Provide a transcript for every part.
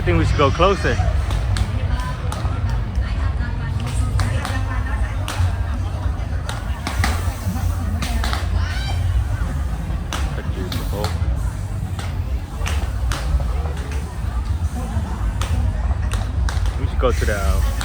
I think we should go closer. Beautiful. We should go to the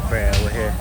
fair over here.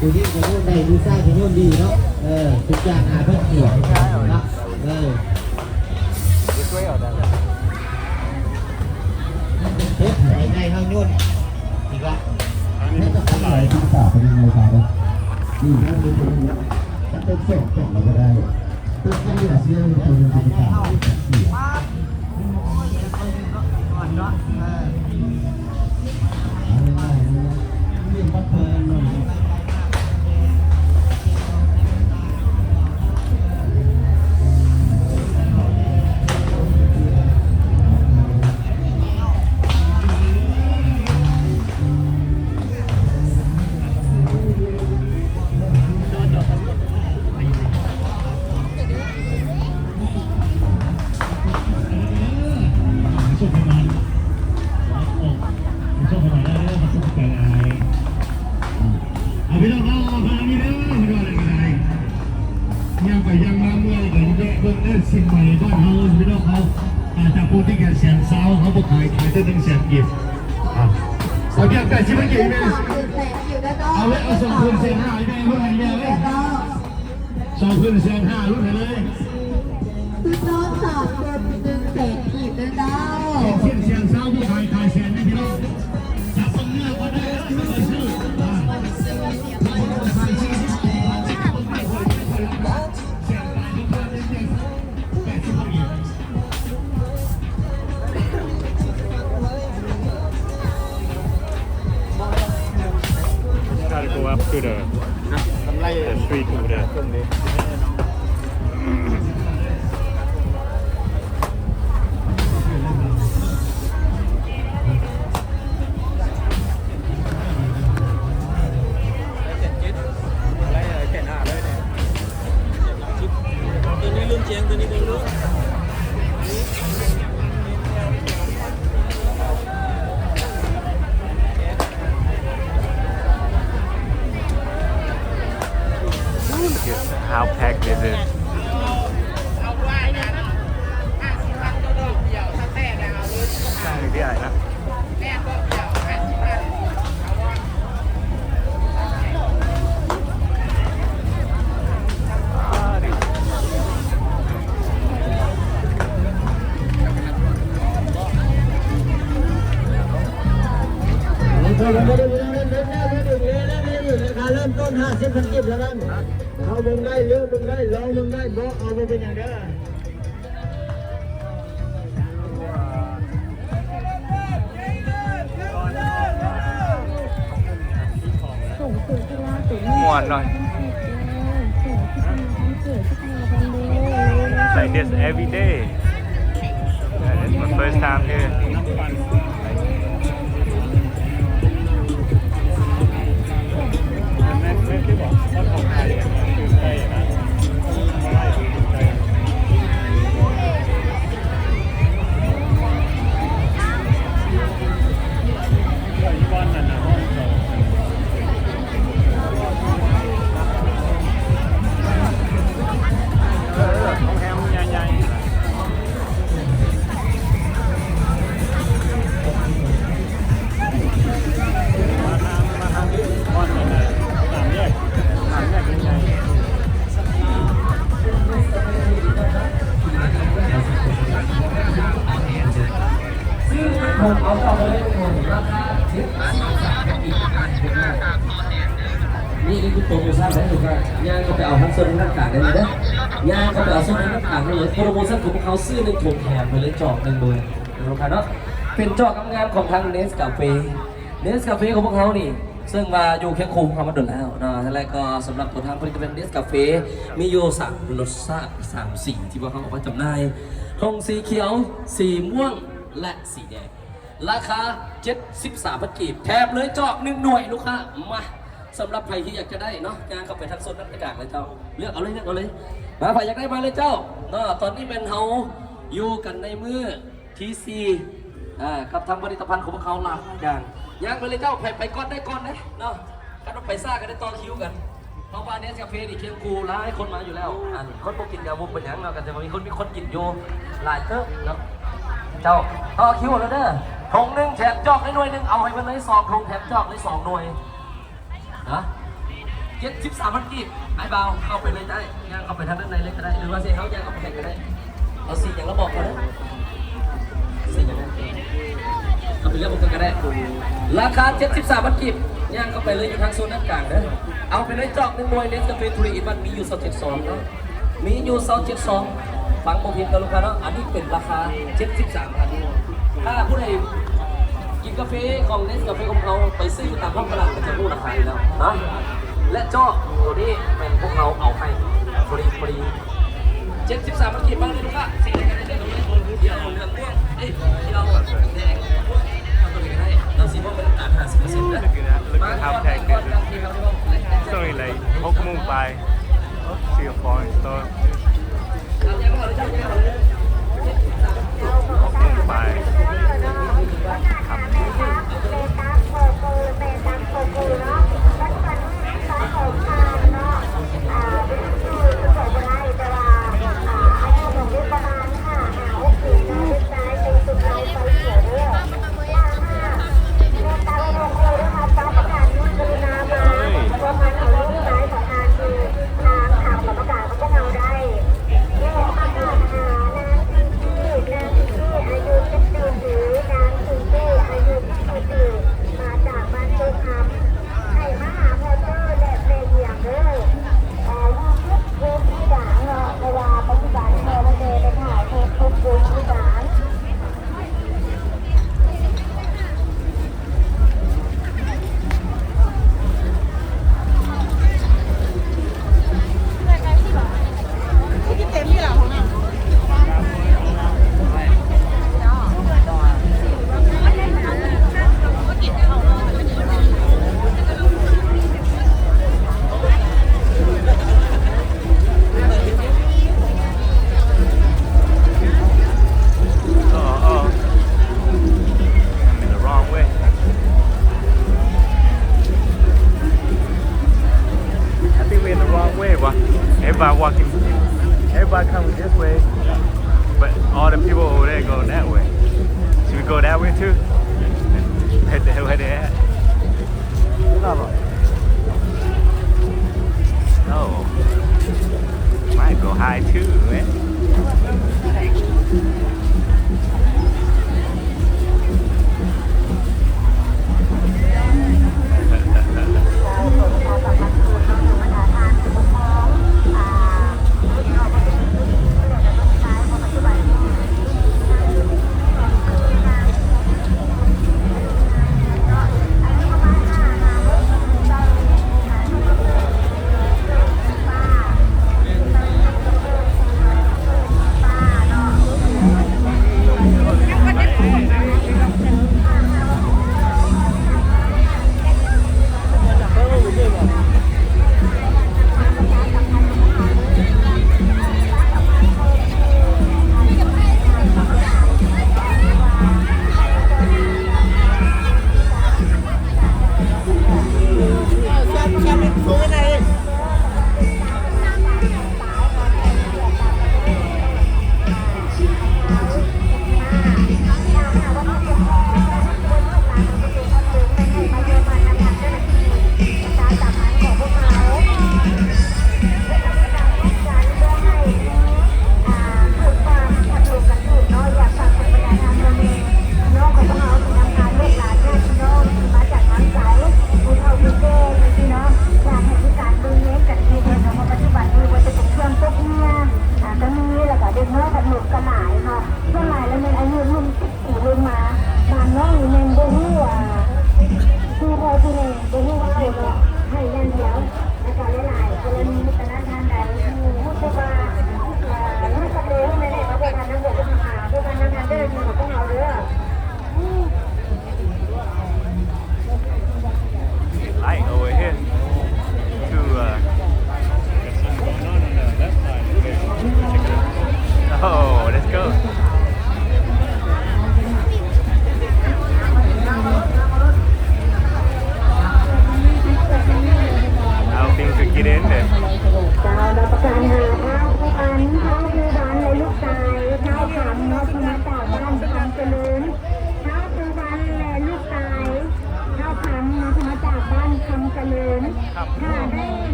ดูที่จะโน่นได้ดูไส้จะโน่นดีเนาะทุกอย่างเพื่อเกี่ยวเนาะในห้างโน่นอีกละนี่จะทำอะไรที่ต่อเป็นยังไงต่อเนี่ยนี่ถ้าเป็นจะเป็นส่งต่อเราก็ได้ตัวที่เหลือเสียตัวนึงจะต่อพี่น้องเขาพามีเด้อไม่ว่าอะไรกันยังไปยังมาเมื่อไหร่ก็เบิ่งได้สิ่งใหม่บ้านเขาพี่น้องเขาจากผู้ที่แก่เสียงสาวเขาบอกขายได้100,000กิบเอาเกี่ยวกับชิบะกี่ไหมเอาเลยเอา2 คืน1,500ไหมรุ่นไหนเนี่ยเลย2 คืน1,500รุ่นไหนเลยคือน้อง3 คน100,000กีบด้วยเจ้าเสียงสาวผู้ขาย100,000นะพี่น้องจับเนื้อก็ได้ชื่อGotta go up to the street over there. How packed is it? Cái này nè.เริ่มต้น50,000 กิบแล้วกันเอาเบิ่งได้เลือกเบิ่งได้ลองเบิ่งได้บอกเอาไปเป็นอย่างเด้อม่วนหน่อย It's like this every day. It's my first time here. ผมเอาต่อไปเลยราคา10 13อีกนี่คือโปรโมชั่นได้ถูกไหมย่างก็ไปเอาทั้งส่วนหน้ากากได้เลยนะย่างก็ไปเอาส่วนหน้ากากได้เลยโปรโมชั่นของพวกเขาซื้อหนึ่งถุงแถมไปเลยจอกหนึ่งเลยรู้ค่ะเนาะเป็นจอกงามๆของทางเนสกาเฟ่ของพวกเขานี่ซึ่งมาอยู่แค่คุมความมาดนแล้วนะแล้วก็สำหรับตัวทางผลิตภัณฑ์เนสกาเฟ่มีอยู่3รสชาติ3สีที่พวกเขาเอาไว้จำหน่ายธงสีเขียวสีม่วงและสีแดงราคา73 บาทกีบแถมเลยจอก1หน่วยลูกค้ามาสำหรับใครที่อยากจะได้เนาะงานเข้าไปทั้งโซนนั้นกระดาษเลยเจ้าเลือกเอาเลยมาใครอยากได้มาเลยเจ้าตอนนี้เป็นเฮาอยู่กันในมือทีซีกับทางผลิตภัณฑ์ของพวกเขาหลากอย่างย่างไปเลยเจ้าไปก้อนได้ก้อนนะเนาะกันต้องไปซ่ากันได้ต่อคิวกันเพราะว่าเนสกาแฟนี่เคียงกูร้ายคนมาอยู่แล้วคนพวกกินยาบุกเป็นอย่างเรากันแต่ว่ามีคนกินโยหลายเติบเนาะเจ้าต่อคิวแล้วเด้อธงหนึ่งแถมจอกได้หน่วยหนึ่งเอาให้มันเลย2ธงแถมจอกได้2หน่วยนะ73 บาทกีบไอ้เบาเข้าไปเลยได้ย่างเข้าไปทางด้านในเลยก็ได้หรือว่าเสียเขาย่างเข้าไปแข่งก็ได้เอาสีอย่างเราบอกกันนะสีอย่างนั้นเอาไปเลือกมันก็ได้ราคา73 บาทกีบย่างเข้าไปเลยอยู่ทางโซนด้านกลางนะเอาไปเลยจอกหนึ่งหน่วยเนสกาแฟทูริอินมันมีอยู่272เนาะมีอยู่272ฟังโมพินกับลูกค้าเนาะอันนี้เป็นราคา73 บาทถ้าผู้ใดกินกาแฟของเนสกาแฟของเขาไปซื้อตามห้องตลาดก็จะรู้ราคาแล้วนะและจอกตัวนี้เป็นพวกเราเอาให้ฟรี73 บาทกีบบ้างเลยลูกค้าสีอะไรกันได้ตรงนี้เดียวเรื่องม่วงเดียวแดงเอาตัวนี้ก็ได้เราสีม่วงเป็นอัตรา 50% นะ Look at how tech is. It's only like Pokemon by see a foreign store. Pokemon by. วะ everybody walking everybody coming this way but all the people over there go that way should we go that way too where they at oh might go high too man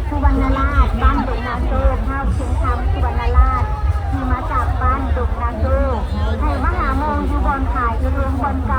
สุวรรณราชบ้านดงนาโซเท่าเชียงคำสุวรรณราชที่มาจากบ้านดงนาโซให้มหาโมงอยู่บอนขายอยู่เรืองบอนเก่า